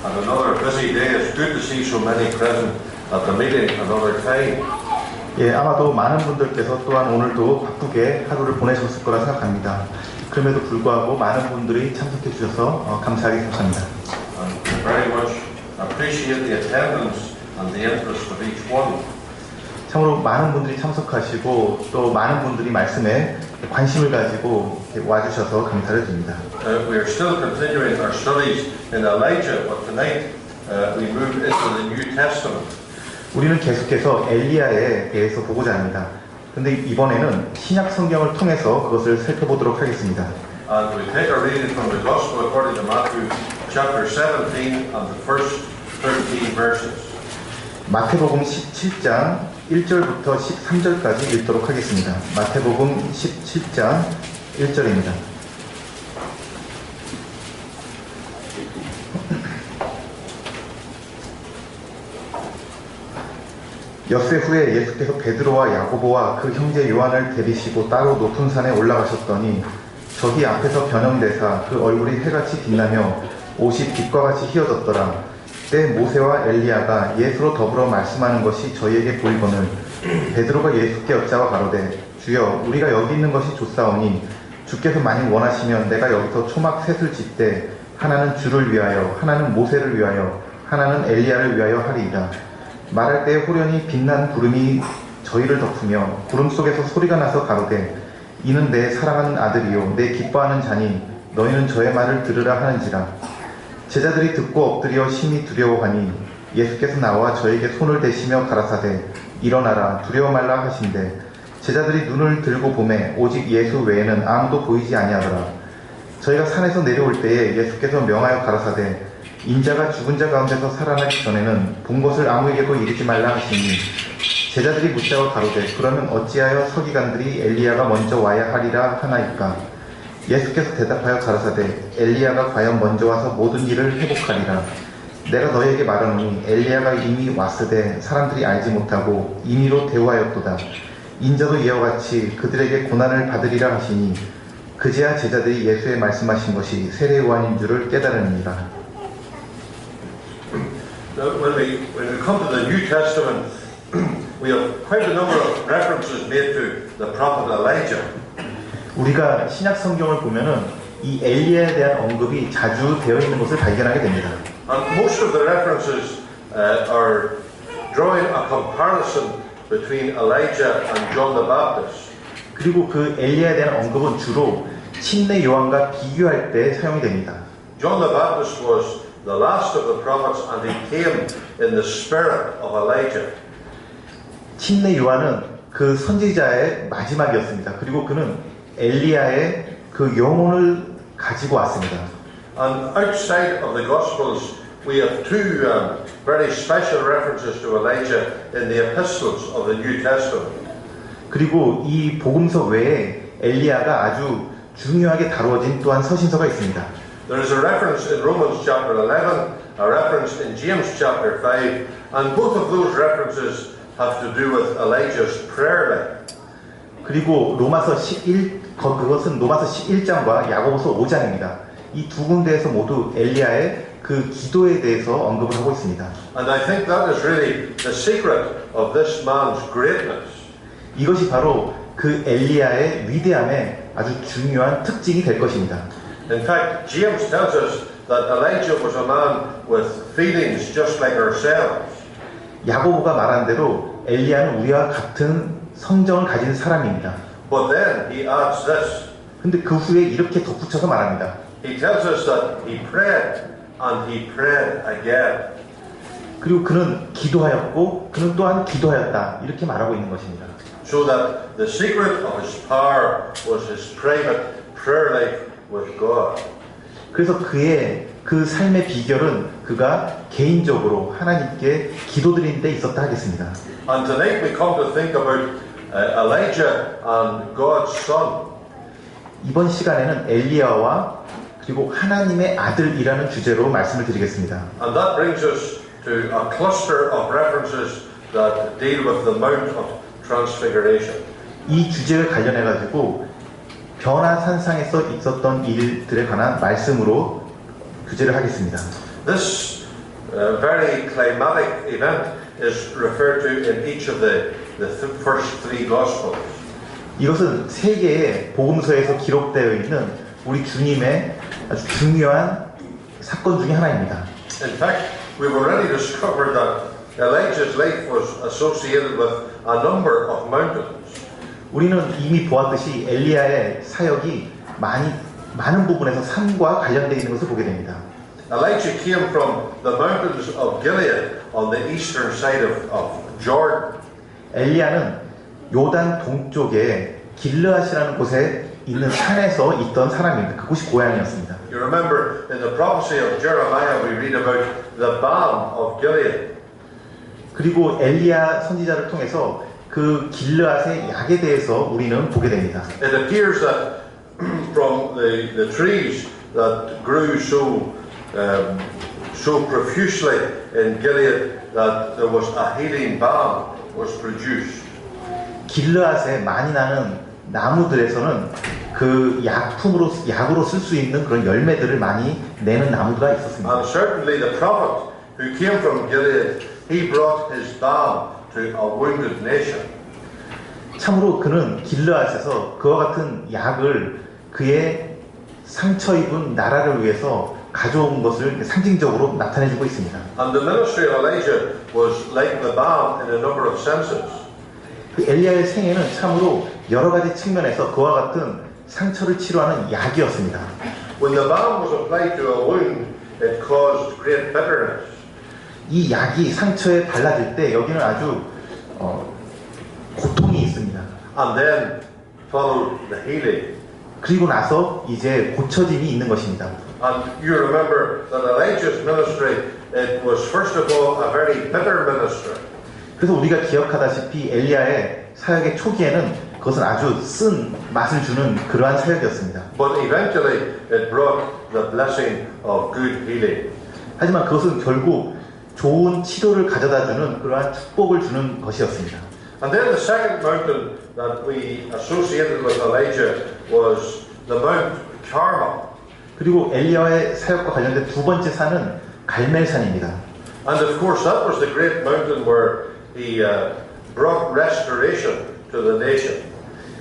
and another busy day. It's good to see so many present at the meeting another time. 예, 아마도 많은 분들께서 또한 오늘도 바쁘게 하루를 보내셨을 거라 생각합니다. 그럼에도 불구하고 많은 분들이 참석해 주셔서 감사하게 생각합니다. And we very much appreciate the attendance and the interest of each one. 참으로 많은 분들이 참석하시고 또 많은 분들이 말씀에 관심을 가지고 와주셔서 감사를 드립니다. We are still continuing our studies in Elijah, but tonight we move into the New Testament. 우리는 계속해서 엘리야에 대해서 보고자 합니다. 그런데 이번에는 신약 성경을 통해서 그것을 살펴보도록 하겠습니다. And we take our reading from the Gospel according to Matthew chapter 17 and the first 13 verses. 마태복음 17장 1절부터 13절까지 읽도록 하겠습니다. 마태복음 17장 1절입니다. 엿새 후에 예수께서 베드로와 야고보와 그 형제 요한을 데리시고 따로 높은 산에 올라가셨더니 저기 앞에서 변형되사 그 얼굴이 해같이 빛나며 옷이 빛과 같이 휘어졌더라. 때 모세와 엘리야가 예수로 더불어 말씀하는 것이 저희에게 보이거늘 베드로가 예수께 여짜와 가로되 주여 우리가 여기 있는 것이 좋사오니 주께서 만일 원하시면 내가 여기서 초막 셋을 짓되 하나는 주를 위하여 하나는 모세를 위하여 하나는 엘리야를 위하여 하리이다. 말할 때에 호련히 빛난 구름이 저희를 덮으며 구름 속에서 소리가 나서 가로되 이는 내 사랑하는 아들이요 내 기뻐하는 자니 너희는 저의 말을 들으라 하는지라. 제자들이 듣고 엎드려 심히 두려워하니 예수께서 나와 저에게 손을 대시며 가라사대 일어나라 두려워 말라 하신대 제자들이 눈을 들고 보매 오직 예수 외에는 아무도 보이지 아니하더라. 저희가 산에서 내려올 때에 예수께서 명하여 가라사대 인자가 죽은 자 가운데서 살아나기 전에는 본 것을 아무에게도 이르지 말라 하시니 제자들이 묻자고 가로되 그러면 어찌하여 서기관들이 엘리야가 먼저 와야 하리라 하나이까. 예수께서 대답하여 가라사대 엘리야가 과연 먼저 와서 모든 일을 회복하리라. 내가 너희에게 말하노니 엘리야가 이미 왔으되 사람들이 알지 못하고 임의로 대우하였도다. 인자도 이와 같이 그들에게 고난을 받으리라 하시니 그제야 제자들이 예수의 말씀하신 것이 세례 요한인 줄을 깨달으니라. When we come to the New Testament, we have quite a number of references made to the prophet Elijah. 우리가 신약 성경을 보면은 이 엘리야에 대한 언급이 자주 되어 있는 것을 발견하게 됩니다. And most of the references are drawing a comparison between Elijah and John the Baptist. 그리고 그 엘리야에 대한 언급은 주로 침례 요한과 비교할 때 사용이 됩니다. John the Baptist was the last of the prophets and he came in the spirit of Elijah. 침례 요한은 그 선지자의 마지막이었습니다. 그리고 그는 엘리야의 그 영혼을 가지고 왔습니다. And outside of the Gospels, we have two very special references to Elijah in the epistles of the New Testament. 그리고 이 복음서 외에 엘리야가 아주 중요하게 다루어진 또한 서신서가 있습니다. There is a reference in Romans chapter 11, a reference in James chapter 5, and both of those references have to do with Elijah's prayer life. 그리고 그것은 로마서 11장과 야고보서 5장입니다. 이 두 군데에서 모두 엘리야의 그 기도에 대해서 언급을 하고 있습니다. And I think that is really the secret of this man's greatness. 이것이 바로 그 엘리야의 위대함의 아주 중요한 특징이 될 것입니다. In fact, James tells us that Elijah was a man with feelings just like ourselves. 야고보가 말한 대로 엘리야는 우리와 같은 성정을 가진 사람입니다. But then he adds this. 근데 그 후에 이렇게 덧붙여서 말합니다. He tells us that he prayed and he prayed again. 그리고 그는 기도하였고 그는 또한 기도하였다. 이렇게 말하고 있는 것입니다. So that the secret of his power was his private prayer life with God. 그래서 그의 그 삶의 비결은 그가 개인적으로 하나님께 기도드리는 데 있었다 하겠습니다. And tonight we come to think about Elijah and God's son. 이번 시간에는 엘리야와 그리고 하나님의 아들이라는 주제로 말씀을 드리겠습니다. And that brings us to a cluster of references that deal with the Mount of Transfiguration. 이 주제를 관련해 가지고 변화산상에서 있었던 일들에 관한 말씀으로 주제를 하겠습니다. This very climatic event is referred to in each of the first three Gospels. 이것은 세 개의 복음서에서 기록되어 있는 우리 주님의 아주 중요한 사건 중에 하나입니다. In fact, we've already discovered that Elijah's life was associated with a number of mountains. 우리는 이미 보았듯이 엘리야의 사역이 많은 부분에서 산과 관련되어 있는 것을 보게 됩니다. Elijah came from the mountains of Gilead on the eastern side of Jordan. 엘리야는 요단 동쪽에 길르앗이라는 곳에 있는 산에서 있던 사람입니다. 그곳이 고향이었습니다. You remember in the prophecy of Jeremiah we read about the balm of Gilead. 그리고 엘리야 선지자를 통해서 그 길르앗의 약에 대해서 우리는 보게 됩니다. It appears that from the trees that grew so profusely in Gilead that there was a healing balm was produced. 길르앗에 많이 나는 나무들에서는 그 약으로 쓸 수 있는 그런 열매들을 많이 내는 나무가 있었습니다. And certainly the prophet who came from Gilead, he brought his balm to a wounded nation. 참으로 그는 길르앗에서 그와 같은 약을 그의 상처 입은 나라를 위해서 가져온 것을 상징적으로 나타내주고 있습니다. And the ministry of Elijah was like the balm in a number of senses. 그 엘리야의 생애는 참으로 여러 가지 측면에서 그와 같은 상처를 치료하는 약이었습니다. When the balm was applied to a wound, it caused great bitterness. 이 약이 상처에 발라질 때 여기는 아주 고통이 있습니다. And then followed the healing. 그리고 나서 이제 고쳐짐이 있는 것입니다. And you remember that Elijah's ministry, it was first of all a very bitter ministry. 그래서 우리가 기억하다시피 엘리야의 사역의 초기에는 그것은 아주 쓴 맛을 주는 그러한 사역이었습니다. But eventually it brought the blessing of good healing. 하지만 그것은 결국 좋은 치료를 가져다주는 그러한 축복을 주는 것이었습니다. And then the second mountain that we associated with Elijah was the Mount Carmel. 그리고 엘리야의 사역과 관련된 두 번째 산은 갈멜산입니다. And of course that was the great mountain where he brought restoration to the nation.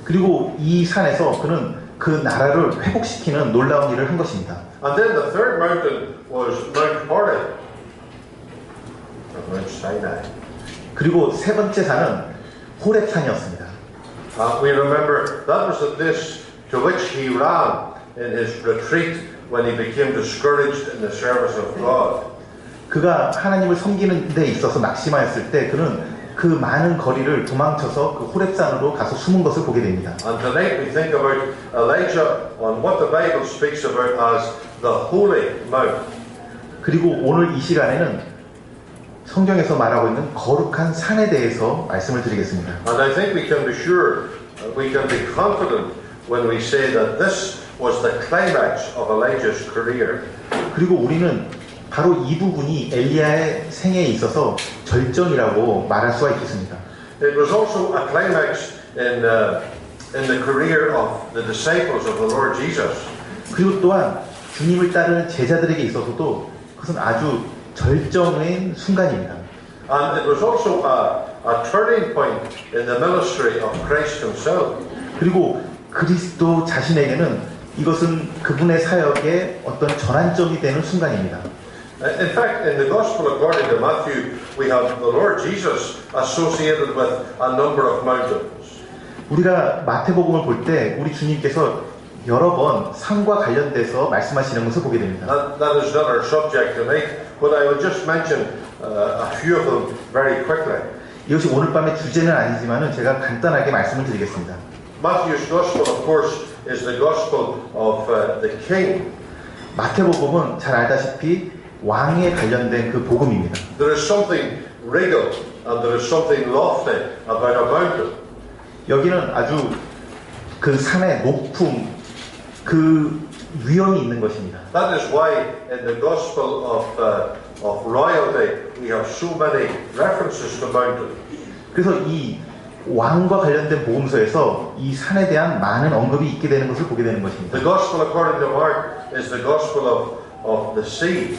그리고 이 산에서 그는 그 나라를 회복시키는 놀라운 일을 한 것입니다. And then the third mountain was Mount Horeb, or Mount Sinai. 그리고 세 번째 산은 호렙산이었습니다. We remember that was the place to which he ran in his retreat when he became discouraged in the service of God. 그가 하나님을 섬기는 데 있어서 낙심하였을 때 그는 그 많은 거리를 도망쳐서 그 호렙산으로 가서 숨은 것을 보게 됩니다. And tonight we think about Elijah on what the Bible speaks about as the Holy Mount. 그리고 오늘 이 시간에는 성경에서 말하고 있는 거룩한 산에 대해서 말씀을 드리겠습니다. And I think we can be sure, we can be confident when we say that this was the climax of Elijah's career. 그리고 우리는 바로 이 부분이 엘리야의 생애에 있어서 절정이라고 말할 수가 있겠습니다. It was also a climax in the career of the disciples of the Lord Jesus. 그리고 또한 주님을 따르는 제자들에게 있어서도 그것은 아주 절정의 순간입니다. And it was also a turning point in the ministry of Christ himself. 그리고 그리스도 자신에게는 이것은 그분의 사역의 어떤 전환점이 되는 순간입니다. In fact, in the Gospel according to Matthew, we have the Lord Jesus associated with a number of mountains. 우리가 마태복음을 볼 때 우리 주님께서 여러 번 산과 관련돼서 말씀하시는 것을 보게 됩니다. That is not our subject tonight, but I will just mention a few of them very quickly. 이것이 오늘 밤의 주제는 아니지만은 제가 간단하게 말씀을 드리겠습니다. Matthew's Gospel, of course, is the Gospel of the King. 마태복음은 잘 알다시피 왕에 관련된 그 복음입니다. There is something regal and there is something lofty about a mountain. 여기는 아주 그 산의 높음, 그 위엄이 있는 것입니다. That is why in the Gospel of royalty we have so many references to mountains. 그래서 이 왕과 관련된 복음서에서 이 산에 대한 많은 언급이 있게 되는 것을 보게 되는 것입니다. The Gospel according to Mark is the Gospel of the sea.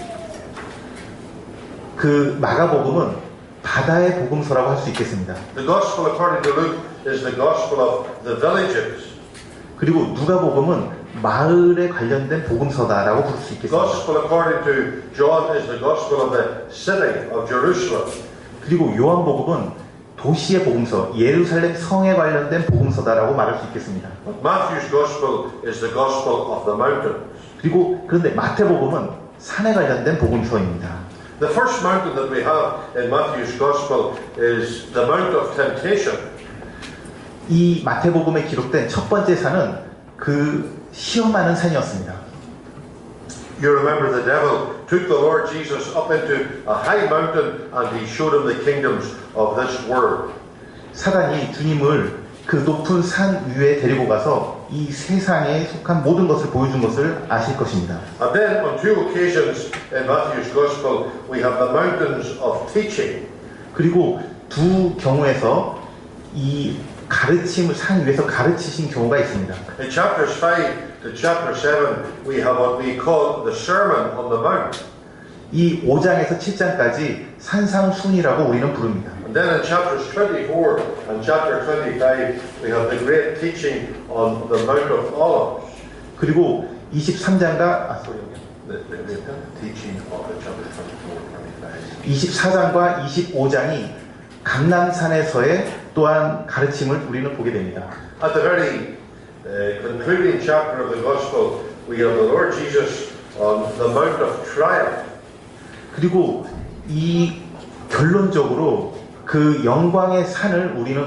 그 마가복음은 바다의 복음서라고 할 수 있겠습니다. The Gospel according to Luke is the Gospel of the villages. 그리고 누가복음은 마을에 관련된 복음서다라고 부를 수 있겠습니다. Gospel according to John is the Gospel of the city of Jerusalem. 그리고 요한복음은 도시의 복음서, 예루살렘 성에 관련된 복음서다라고 말할 수 있겠습니다. But Matthew's Gospel is the Gospel of the mountains. 그런데 마태복음은 산에 관련된 복음서입니다. The first mountain that we have in Matthew's Gospel is the Mount of Temptation. 이 마태복음에 기록된 첫 번째 산은 그 시험하는 산이었습니다. You remember the devil took the Lord Jesus up into a high mountain and he showed him the kingdoms of this world. 사단이 주님을 그 높은 산 위에 데리고 가서 이 세상에 속한 모든 것을 보여준 것을 아실 것입니다. And then on two occasions in Matthew's Gospel we have the mountains of teaching. 그리고 두 경우에서 이 가르침을 산 위에서 가르치신 경우가 있습니다. In chapters 5 to chapter 7 we have what we call the Sermon on the Mount. 이 5장에서 7장까지 산상순이라고 우리는 부릅니다. And then in chapters 24 and chapter 25 we have the great teaching on the Mount of Olives. 그리고 23장과 The teaching of the chapter 24, 25. 24장과 25장이 감람산에서의 또한 가르침을 우리는 보게 됩니다. At the very concluding chapter of the Gospel, we have the Lord Jesus on the Mount of Triumph. 그리고 이 결론적으로 그 영광의 산을 우리는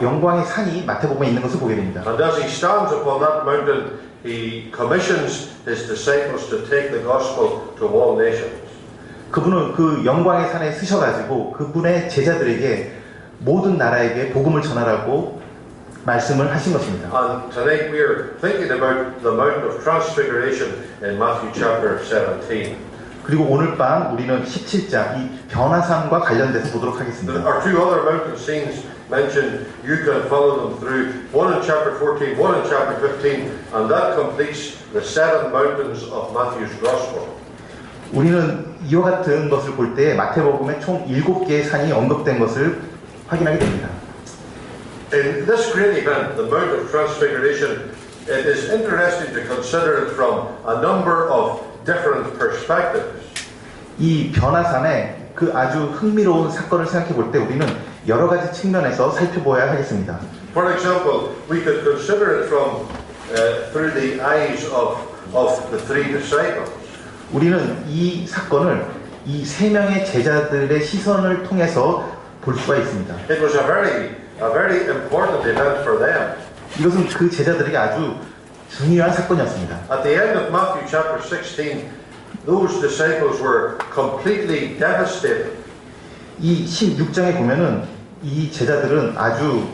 영광의 산이 마태복음에 있는 것을 보게 됩니다. And as he stands upon that mountain, he commissions his disciples to take the gospel to all nations. 그분은 그 영광의 산에 쓰셔가지고 그분의 제자들에게 모든 나라에게 복음을 전하라고 말씀을 하신 것입니다. And tonight we are thinking about the Mount of Transfiguration in Matthew chapter 17. 그리고 오늘 밤 우리는 17장 이 변화산과 관련돼서 보도록 There 하겠습니다. are two other mountain scenes mentioned. You can follow them through. One in chapter 14, one in chapter 15, and that completes the 7 mountains of Matthew's Gospel. 우리는 이와 같은 것을 볼 때 마태복음에 총 7개의 산이 언급된 것을 확인하게 됩니다. In this great event, the Mount of Transfiguration, it is interesting to consider it from a number of different perspectives. 이 변화산의 그 아주 흥미로운 사건을 생각해 볼 때 우리는 여러 가지 측면에서 살펴봐야 하겠습니다. For example, we could consider it from through the eyes of the 3 disciples. 우리는 이 사건을 이 3명의 제자들의 시선을 통해서 볼 수가 있습니다. It was a very important event for them. 이것은 그 제자들에게 아주 중요한 사건이었습니다. At the end of Matthew chapter 16, those disciples were completely devastated. 이 16장에 보면은 이 제자들은 아주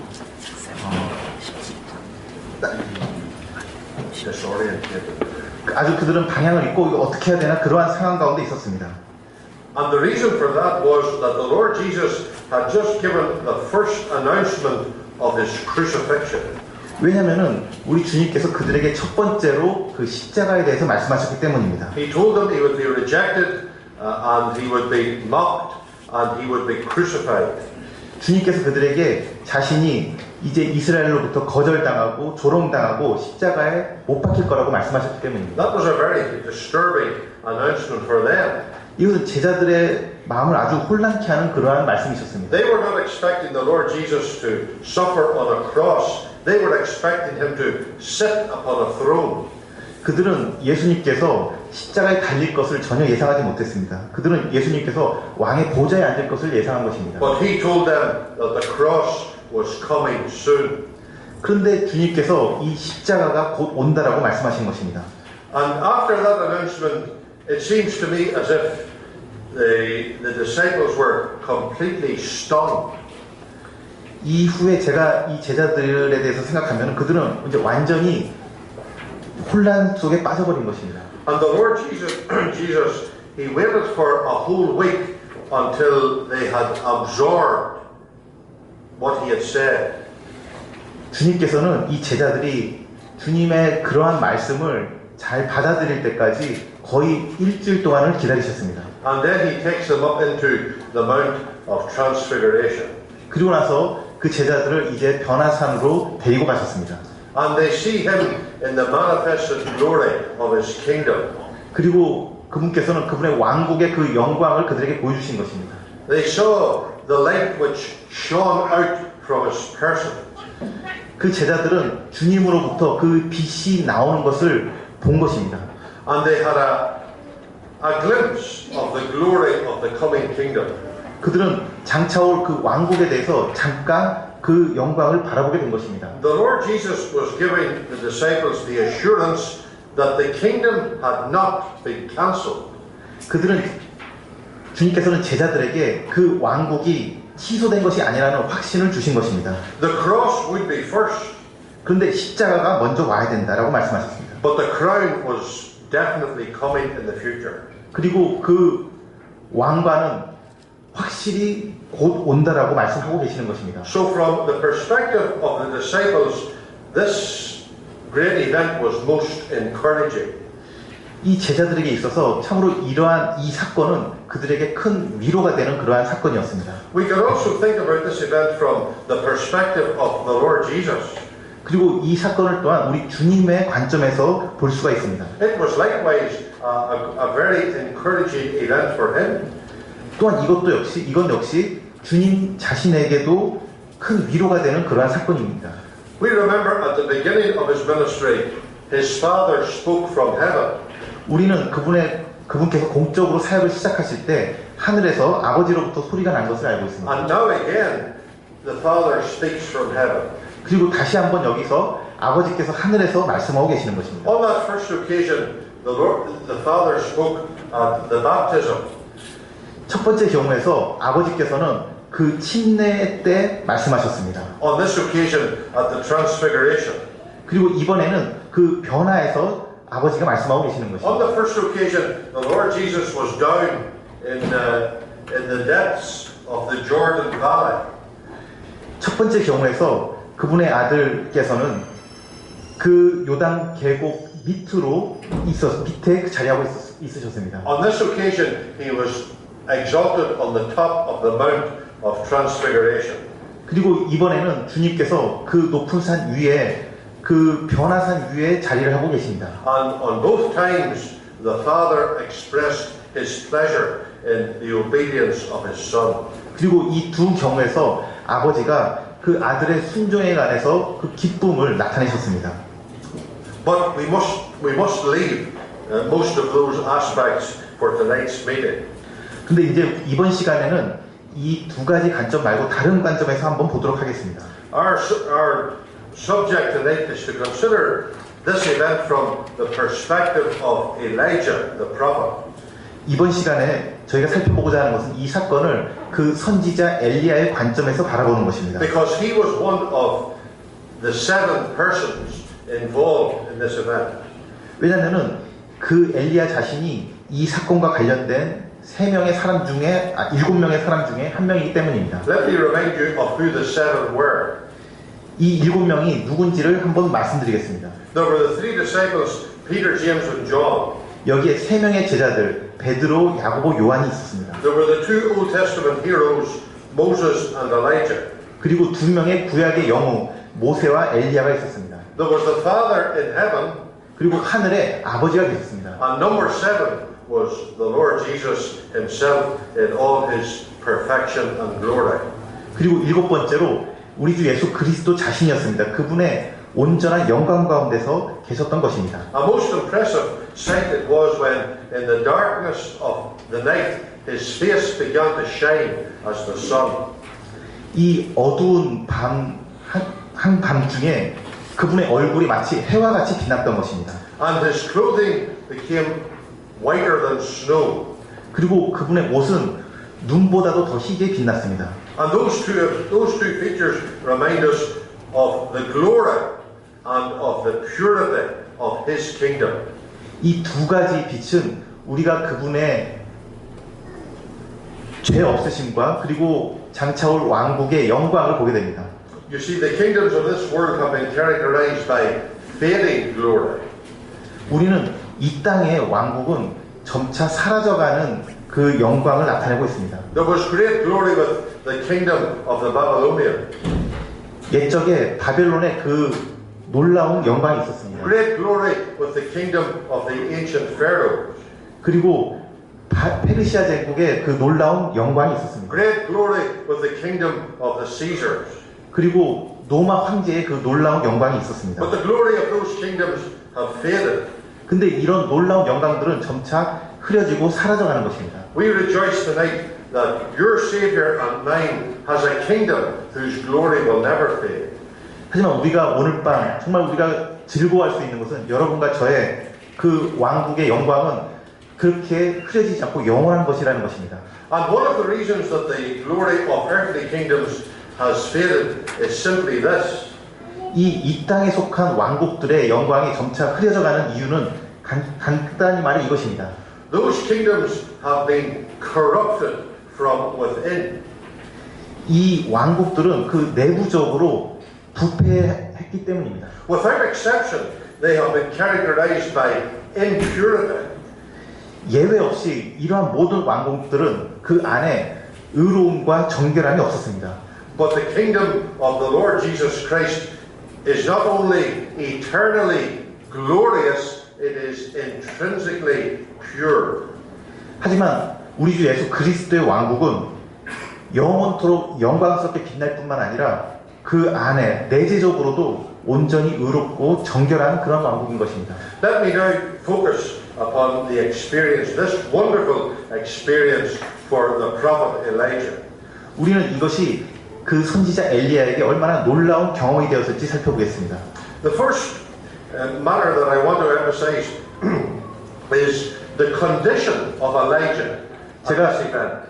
Disoriented. 그들은 방향을 잃고 이거 어떻게 해야 되나 그러한 상황 가운데 있었습니다. And the reason for that was that the Lord Jesus had just given the first announcement of his crucifixion. 왜냐하면은 우리 주님께서 그들에게 첫 번째로 그 십자가에 대해서 말씀하셨기 때문입니다. He told them he would be rejected and he would be mocked and he would be crucified. 주님께서 그들에게 자신이 이제 이스라엘로부터 거절당하고 조롱당하고 십자가에 못 박힐 거라고 말씀하셨기 때문입니다. That was a very disturbing announcement for them. 이것은 제자들의 마음을 아주 혼란케 하는 그러한 말씀이셨습니다. They were not expecting the Lord Jesus to suffer on a cross. They were expecting him to sit upon a throne. 그들은 예수님께서 십자가에 달릴 것을 전혀 예상하지 못했습니다. 그들은 예수님께서 왕의 보좌에 앉을 것을 예상한 것입니다. But he told them that the cross was coming soon. 그런데 주님께서 이 십자가가 곧 온다라고 말씀하신 것입니다. And after that announcement, it seems to me as if the disciples were completely stunned. 이후에 제가 이 제자들에 대해서 생각하면 그들은 이제 완전히 혼란 속에 빠져버린 것입니다. And the Lord Jesus, he waited for a whole week until they had absorbed what he had said. 주님께서는 이 제자들이 주님의 그러한 말씀을 잘 받아들일 때까지 거의 일주일 동안을 기다리셨습니다. And then he takes them up into the Mount of Transfiguration. 그리고 나서 그 제자들을 이제 변화산으로 데리고 가셨습니다. And they see him in the manifested glory of his kingdom. 그리고 그분께서는 그분의 왕국의 그 영광을 그들에게 보여주신 것입니다. They saw the light which shone out from his person. 그 제자들은 주님으로부터 그 빛이 나오는 것을 본 것입니다. And they had a glimpse of the glory of the coming kingdom. 그들은 장차올 그 왕국에 대해서 잠깐 그 영광을 바라보게 된 것입니다. The Lord Jesus was giving the disciples the assurance that the kingdom had not been cancelled. 주님께서는 제자들에게 그 왕국이 취소된 것이 아니라는 확신을 주신 것입니다. The cross would be first, 그런데 십자가가 먼저 와야 된다라고 말씀하셨습니다. but the crown was definitely coming in the future. 그리고 그 왕관은 확실히 곧 온다라고 말씀하고 계시는 것입니다. So from the perspective of the disciples, this great event was most encouraging. 이 제자들에게 있어서 참으로 이러한 이 사건은 그들에게 큰 위로가 되는 그러한 사건이었습니다. We could also think about this event from the perspective of the Lord Jesus. 그리고 이 사건을 또한 우리 주님의 관점에서 볼 수가 있습니다. It was likewise a very encouraging event for him. 또한 이건 역시 주님 자신에게도 큰 위로가 되는 그러한 사건입니다. We remember at the beginning of his ministry, his Father spoke from heaven. 우리는 그분께서 공적으로 사역을 시작하실 때 하늘에서 아버지로부터 소리가 난 것을 알고 있습니다. And now again, the Father speaks from heaven. 그리고 다시 한번 여기서 아버지께서 하늘에서 말씀하고 계시는 것입니다. On that first occasion, the Father spoke at the baptism. 첫 번째 경우에서 아버지께서는 그 침례 때 말씀하셨습니다. On this occasion, at the Transfiguration. 그리고 이번에는 그 변화에서 아버지가 말씀하고 계시는 On 것입니다. the first occasion, the Lord Jesus was down in the depths of the Jordan Valley. 첫 번째 경우에서 그분의 아들께서는 그 요단 계곡 밑에 자리하고 있으셨습니다. On this occasion, he was exalted on the top of the Mount of Transfiguration. 그리고 이번에는 주님께서 그 높은 산 위에 그 변화산 위에 자리를 하고 계십니다. And on both times, the Father expressed his pleasure in the obedience of his Son. 그리고 이 두 경우에서 아버지가 그 아들의 순종에 관해서 그 기쁨을 나타내셨습니다. But we must leave most of those aspects for tonight's meeting. 근데 이제 이번 시간에는 이 두 가지 관점 말고 다른 관점에서 한번 보도록 하겠습니다. Our subject tonight is to consider this event from the perspective of Elijah, the prophet. 이번 시간에 저희가 살펴보고자 하는 것은 이 사건을 그 선지자 엘리야의 관점에서 바라보는 것입니다. Because he was one of the 7 persons involved in this event. 왜냐하면은 그 엘리야 자신이 이 사건과 관련된 7명의 사람 중에 한 명이기 때문입니다. Let me remind you of who the 7 were. 이 7명이 누군지를 한번 말씀드리겠습니다. There were the 3 disciples, Peter, James, and John. 여기에 3명의 제자들 베드로, 야고보, 요한이 있었습니다. There were the 2 Old Testament heroes, Moses and Elijah. 그리고 2명의 구약의 영웅 모세와 엘리야가 있었습니다. There was the Father in heaven. 그리고 하늘에 아버지가 계셨습니다. And number 7 was the Lord Jesus himself in all his perfection and glory. 그리고 7번째로 우리 주 예수 그리스도 자신이었습니다. 그분의 온전한 영광 가운데서 계셨던 것입니다. A most impressive sight it was when in the darkness of the night his face began to shine as the sun. 이 어두운 한밤중에 그분의 얼굴이 마치 해와 같이 빛났던 것입니다. And his clothing became whiter than snow. 그리고 그분의 옷은 눈보다도 더 희게 빛났습니다. And those two features remind us of the glory and of the purity of his kingdom. 이 두 가지 빛은 우리가 그분의 죄 없으심과 그리고 장차올 왕국의 영광을 보게 됩니다. You see, the kingdoms of this world have been characterized by fading glory. 우리는 이 땅의 왕국은 점차 사라져가는 그 영광을 나타내고 있습니다. There was great glory with the kingdom of the Babylonians. 옛적에 바벨론의 그 놀라운 영광이 있었습니다. Great glory with the kingdom of the ancient pharaohs. 그리고 페르시아 제국의 그 놀라운 영광이 있었습니다. Great glory with the kingdom of the Caesars. 그리고 로마 황제의 그 놀라운 영광이 있었습니다. But the glory of those kingdoms have faded. 근데 이런 놀라운 영광들은 점차 흐려지고 사라져가는 것입니다. We rejoice tonight that your Savior and mine has a kingdom whose glory will never fade. 하지만 우리가 오늘 밤 정말 우리가 즐거워할 수 있는 것은 여러분과 저의 그 왕국의 영광은 그렇게 흐려지지 않고 영원한 것이라는 것입니다. And one of the reasons that the glory of earthly kingdoms has faded is simply this. 이 땅에 속한 왕국들의 영광이 점차 흐려져가는 이유는 간단히 말해 이것입니다. Those kingdoms have been corrupted from within. 이 왕국들은 그 내부적으로 부패했기 때문입니다. Without exception, they have been characterized by impurity. 예외 없이 이러한 모든 왕국들은 그 안에 의로움과 정결함이 없었습니다. But the kingdom of the Lord Jesus Christ is not only eternally glorious, it is intrinsically pure. 하지만 우리 주 예수 그리스도의 왕국은 영원토록 영광스럽게 빛날 뿐만 아니라 그 안에 내재적으로도 온전히 의롭고 정결한 그런 왕국인 것입니다. Let me now focus upon the experience, this wonderful experience for the prophet Elijah. 우리는 이것이 그 선지자 엘리야에게 얼마나 놀라운 경험이 되었을지 살펴보겠습니다. The first matter that I want to emphasize is the condition of Elijah at this event.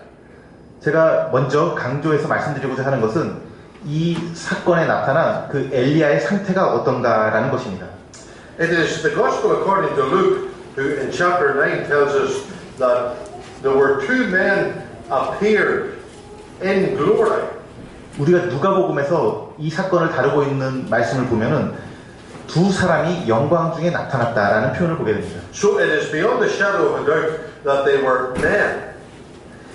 제가 먼저 강조해서 말씀드리고자 하는 것은 이 사건에 나타난 그 엘리야의 상태가 어떤가라는 것입니다. It is the gospel according to Luke, who in chapter 9 tells us that there were two men appeared in glory. 우리가 누가복음에서 이 사건을 다루고 있는 말씀을 보면은 두 사람이 영광 중에 나타났다라는 표현을 보게 됩니다. So it is beyond the shadow of a doubt that they were men.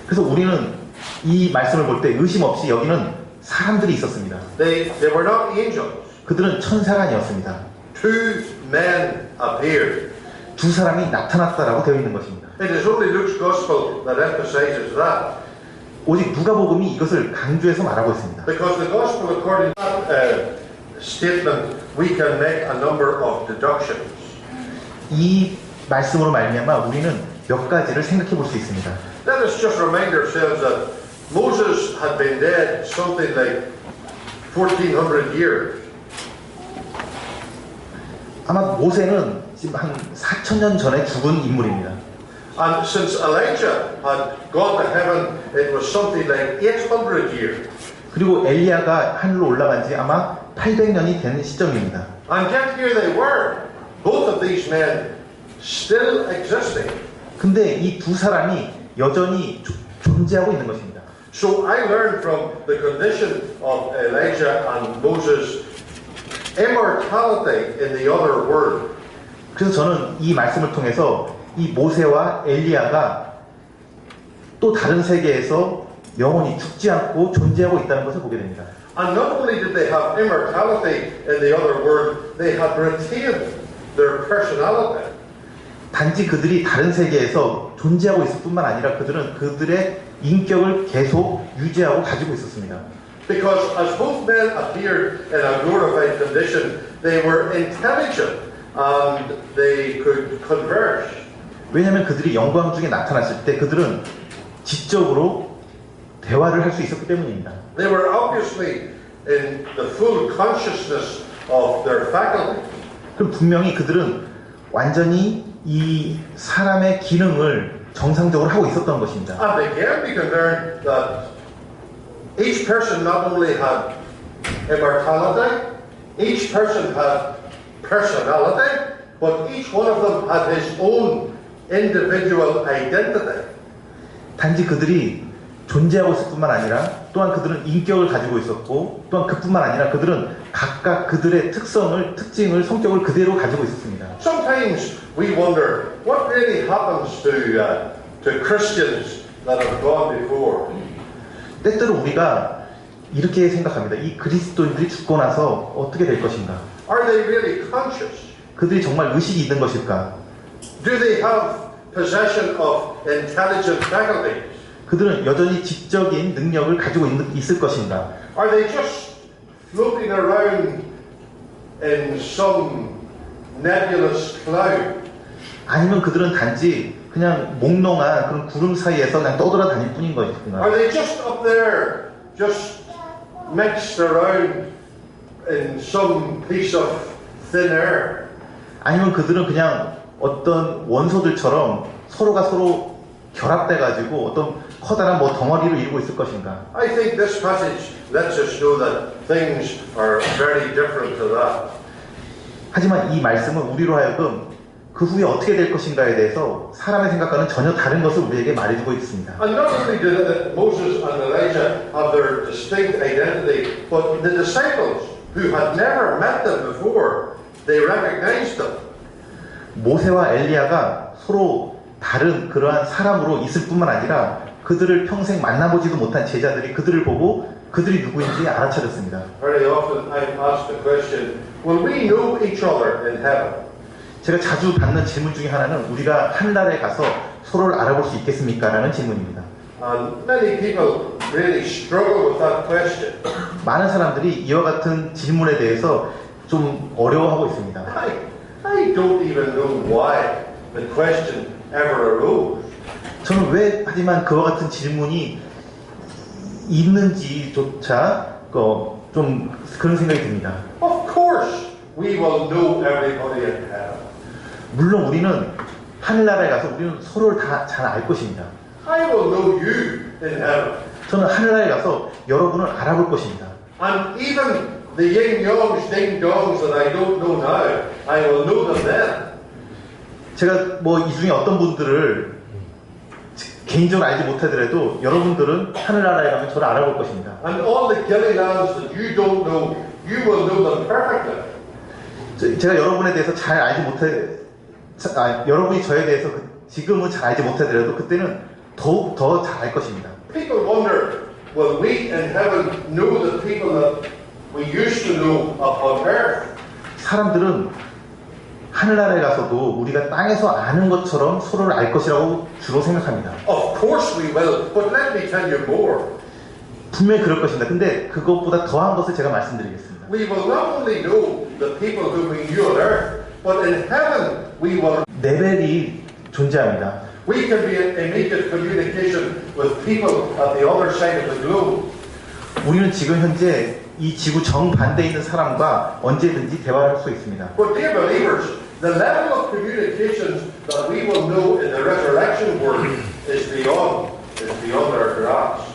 그래서 우리는 이 말씀을 볼 때 의심 없이 여기는 사람들이 있었습니다. They were not angels. 그들은 천사가 아니었습니다. Two men appeared. 두 사람이 나타났다라고 되어 있는 것입니다. It is only Luke's gospel that emphasizes that. 오직 누가복음이 이것을 강조해서 말하고 있습니다. Because the gospel according to that statement, we can make a number of deductions. 이 말씀으로 말미암아 우리는 몇 가지를 생각해 볼 수 있습니다. Let us just remind ourselves that Moses had been dead something like 1400 years. 아마 모세는 지금 한 4,000년 전에 죽은 인물입니다. And since Elijah had gone to heaven, it was something like 800 years. 그리고 엘리야가 하늘로 올라간 지 아마 800년이 되는 시점입니다. And yet here they were, both of these men still existing. 근데 이 두 사람이 여전히 존재하고 있는 것입니다. So I learned from the condition of Elijah and Moses immortality in the other world. 그래서 저는 이 말씀을 통해서 이 모세와 엘리야가 또 다른 세계에서 영원히 죽지 않고 존재하고 있다는 것을 보게 됩니다. And not only did they have immortality in the other world, they had retained their personality. 단지 그들이 다른 세계에서 존재하고 있을 뿐만 아니라 그들은 그들의 인격을 계속 유지하고 가지고 있었습니다. Because as both men appeared in a glorified condition, they were intelligent and they could converse. 왜냐하면 그들이 영광 중에 나타났을 때 그들은 지적으로 대화를 할 수 있었기 때문입니다. They were obviously in the full consciousness of their faculty. 그럼 분명히 그들은 완전히 이 사람의 기능을 정상적으로 하고 있었던 것입니다. And again we can learn that each person not only had immortality, each person had personality, but each one of them had his own individual identity. 단지 그들이 존재하고 있을 뿐만 아니라 또한 그들은 인격을 가지고 있었고 또한 그뿐만 아니라 그들은 각각 그들의 특성을, 특징을, 성격을 그대로 가지고 있었습니다. Sometimes we wonder what really happens to Christians that have gone before? 때때로 우리가 이렇게 생각합니다. 이 그리스도인들이 죽고 나서 어떻게 될 것인가? Are they really conscious? 그들이 정말 의식이 있는 것일까? Do they have possession of intelligent faculties? 그들은 여전히 지적인 능력을 가지고 있을 것인가? Are they just floating around in some nebulous cloud? 아니면 그들은 단지 그냥 몽롱한 그런 구름 사이에서 그냥 떠돌아다닐 뿐인 것인가? Are they just up there, just mixed around in some piece of thin air? 아니면 그들은 그냥 어떤 원소들처럼 서로가 서로 결합돼가지고 어떤 커다란 뭐 덩어리를 이루고 있을 것인가? I think this passage lets us know that things are very different to that. 하지만 이 말씀은 우리로 하여금 그 후에 어떻게 될 것인가에 대해서 사람의 생각과는 전혀 다른 것을 우리에게 말해주고 있습니다. And not only did Moses and Elijah have their distinct identity, but the disciples who had never met them before, they recognized them. 모세와 엘리야가 서로 다른 그러한 사람으로 있을 뿐만 아니라 그들을 평생 만나보지도 못한 제자들이 그들을 보고 그들이 누구인지 알아차렸습니다. Very often I'm asked the question, will we know each other in heaven? 제가 자주 받는 질문 중에 하나는 우리가 하늘나라에 가서 서로를 알아볼 수 있겠습니까? 라는 질문입니다. And many people really struggle with that question. 많은 사람들이 이와 같은 질문에 대해서 좀 어려워하고 있습니다. I don't even know why the question ever arose. 저는 왜 하지만 그와 같은 질문이 있는지조차 좀 그런 생각이 듭니다. Of course, we will know everybody in heaven. 물론 우리는 하늘나라에 가서 우리는 서로를 다 잘 알 것입니다. I will know you in heaven. 저는 하늘나라에 가서 여러분을 알아볼 것입니다. And even the yin-yongs, ding-dongs that I don't know now, I will know them then. 제가 뭐 이 중에 어떤 분들을 개인적으로 알지 못하더라도 여러분들은 하늘나라에 가면 저를 알아볼 것입니다. And all the Gillilands that you don't know, you will know them perfectly. 제가 여러분에 대해서 잘 알지 여러분이 저에 대해서 지금은 잘 알지 못하더라도 그때는 더욱 더 잘 알 것입니다. People wonder, will we in heaven know the people that we used to know upon earth? 사람들은 하늘나라에 가서도 우리가 땅에서 아는 것처럼 서로를 알 것이라고 주로 생각합니다. Of course we will, but let me tell you more. 분명히 그럴 것입니다. 근데 그것보다 더한 것을 제가 말씀드리겠습니다. We will not only know the people whom we knew on earth, but in heaven we will. 레벨이 존재합니다. We can be in immediate communication with people at the other side of the globe. 우리는 지금 현재 이 지구 정반대에 있는 사람과 언제든지 대화를 할 수 있습니다. But dear believers, the level of communications that we will know in the resurrection world is beyond our grasp.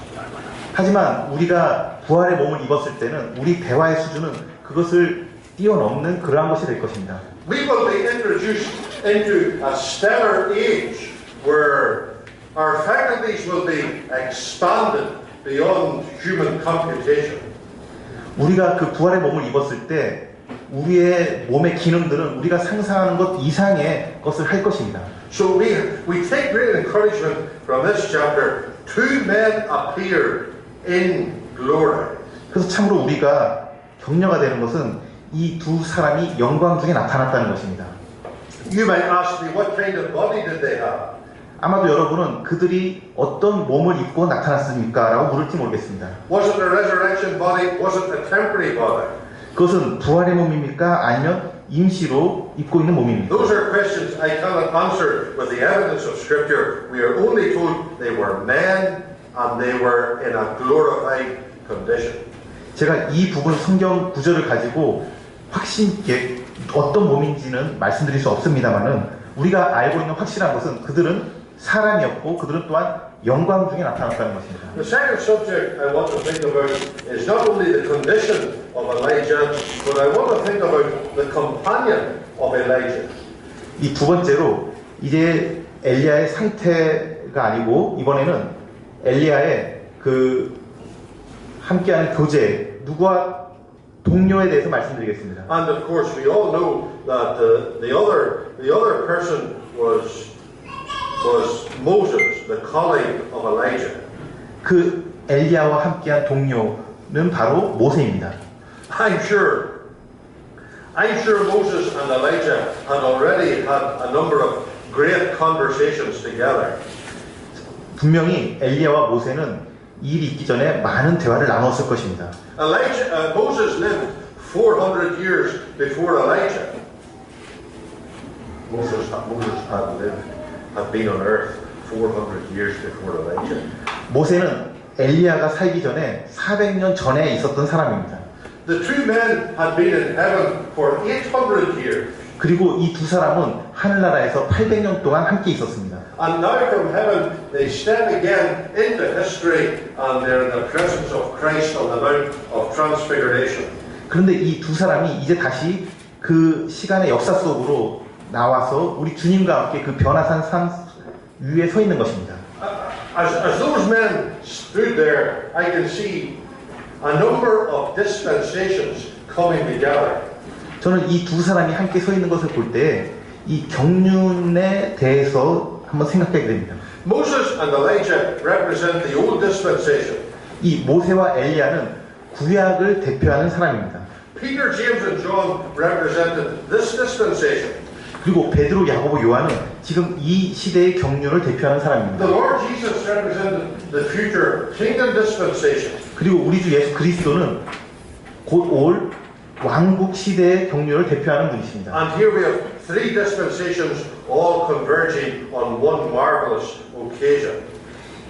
하지만 우리가 부활의 몸을 입었을 때는 우리 대화의 수준은 그것을 뛰어넘는 그러한 것이 될 것입니다. We will be introduced into a stellar age where our faculties will be expanded beyond human computation. 우리가 그 부활의 몸을 입었을 때 우리의 몸의 기능들은 우리가 상상하는 것 이상의 것을 할 것입니다. So we take great encouragement from this chapter. Two men appeared in glory. 그래서 참으로 우리가 격려가 되는 것은 이 두 사람이 영광 중에 나타났다는 것입니다. You might ask me, what kind of body did they have? 아마도 여러분은 그들이 어떤 몸을 입고 나타났습니까? 라고 물을지 모르겠습니다. Was it a resurrection body? Was it a temporary body? 그것은 부활의 몸입니까? 아니면 임시로 입고 있는 몸입니까? Those are questions I cannot answer with the evidence of Scripture. We are only told they were men and they were in a glorified condition. 제가 이 부분 성경 구절을 가지고 확신 있게 어떤 몸인지는 말씀드릴 수 없습니다만은 우리가 알고 있는 확실한 것은 그들은 사람이었고 그들은 또한 영광 중에 나타났다는 것입니다. The second subject I want to think about is not only the condition of Elijah, but I want to think about the companion of Elijah. 이 두 번째로 이제 엘리야의 상태가 아니고 이번에는 엘리야의 그 함께하는 교제 누구와 동료에 대해서 말씀드리겠습니다. And of course, we all know that the other person was Moses, the colleague of Elijah. 그 엘리야와 함께한 동료는 바로 모세입니다. I'm sure Moses and Elijah had already had a number of great conversations together. 분명히 엘리야와 모세는 이 일이 있기 전에 많은 대화를 나눴을 것입니다. Moses lived 400 years before Elijah. Moses had been on earth 400 years before Elijah. 모세는 엘리야가 살기 전에 400년 전에 있었던 사람입니다. The two men had been in heaven for 800 years. 그리고 이 두 사람은 하늘나라에서 800년 동안 함께 있었습니다. And now from heaven they step again into history and they're in the presence of Christ on the Mount of Transfiguration. 그런데 이 두 사람이 이제 다시 그 시간의 역사 속으로 나와서 우리 주님과 함께 그 변화산 산 위에 서 있는 것입니다. As those men stood there, I can see a number of dispensations coming together. 저는 이 두 사람이 함께 서 있는 것을 볼 때 이 경륜에 대해서 한번 생각하게 됩니다. Moses and Elijah represent the old dispensation. 이 모세와 엘리야는 구약을 대표하는 사람입니다. Peter, James, and John represented this dispensation. 그리고 베드로, 야고보, 요한은 지금 이 시대의 경륜을 대표하는 사람입니다. The Lord Jesus represented the future kingdom dispensation. 그리고 우리 주 예수 그리스도는 곧 올 왕국 시대의 경륜을 대표하는 분이십니다. And here we have three dispensations all converging on one marvelous occasion.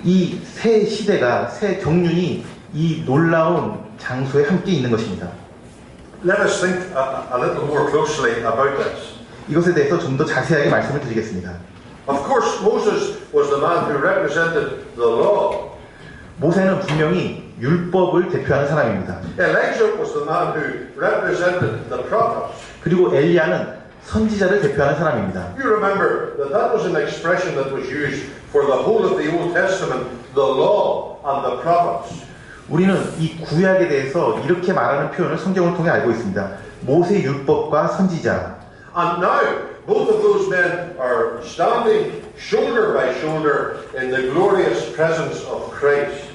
이 새 시대가, 새 경륜이 이 놀라운 장소에 함께 있는 것입니다. Let us think a little more closely about this. 이것에 대해서 좀 더 자세하게 말씀을 드리겠습니다. Of course, Moses was the man who represented the law. 모세는 분명히 율법을 대표하는 사람입니다. Elijah was the man who represented the prophets. 그리고 엘리야는 선지자를 대표하는 사람입니다. You remember that was an expression that was used for the whole of the Old Testament, the law and the prophets. 우리는 이 구약에 대해서 이렇게 말하는 표현을 성경을 통해 알고 있습니다. 모세 율법과 선지자. And now, both of those men are standing shoulder by shoulder in the glorious presence of Christ.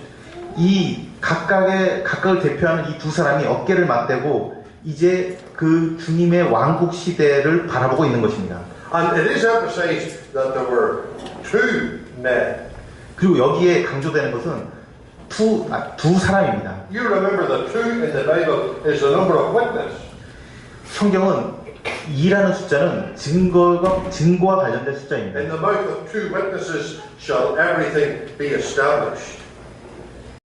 이 각각을 대표하는 이 두 사람이 어깨를 맞대고 이제 그 주님의 왕국 시대를 바라보고 있는 것입니다. And it is emphasized that there were two men. 그리고 여기에 강조되는 것은 두 사람입니다. You remember that two in the Bible is the number of witness. 성경은 2라는 숫자는 증거와 관련된 숫자입니다. In the mouth of two witnesses shall everything be established.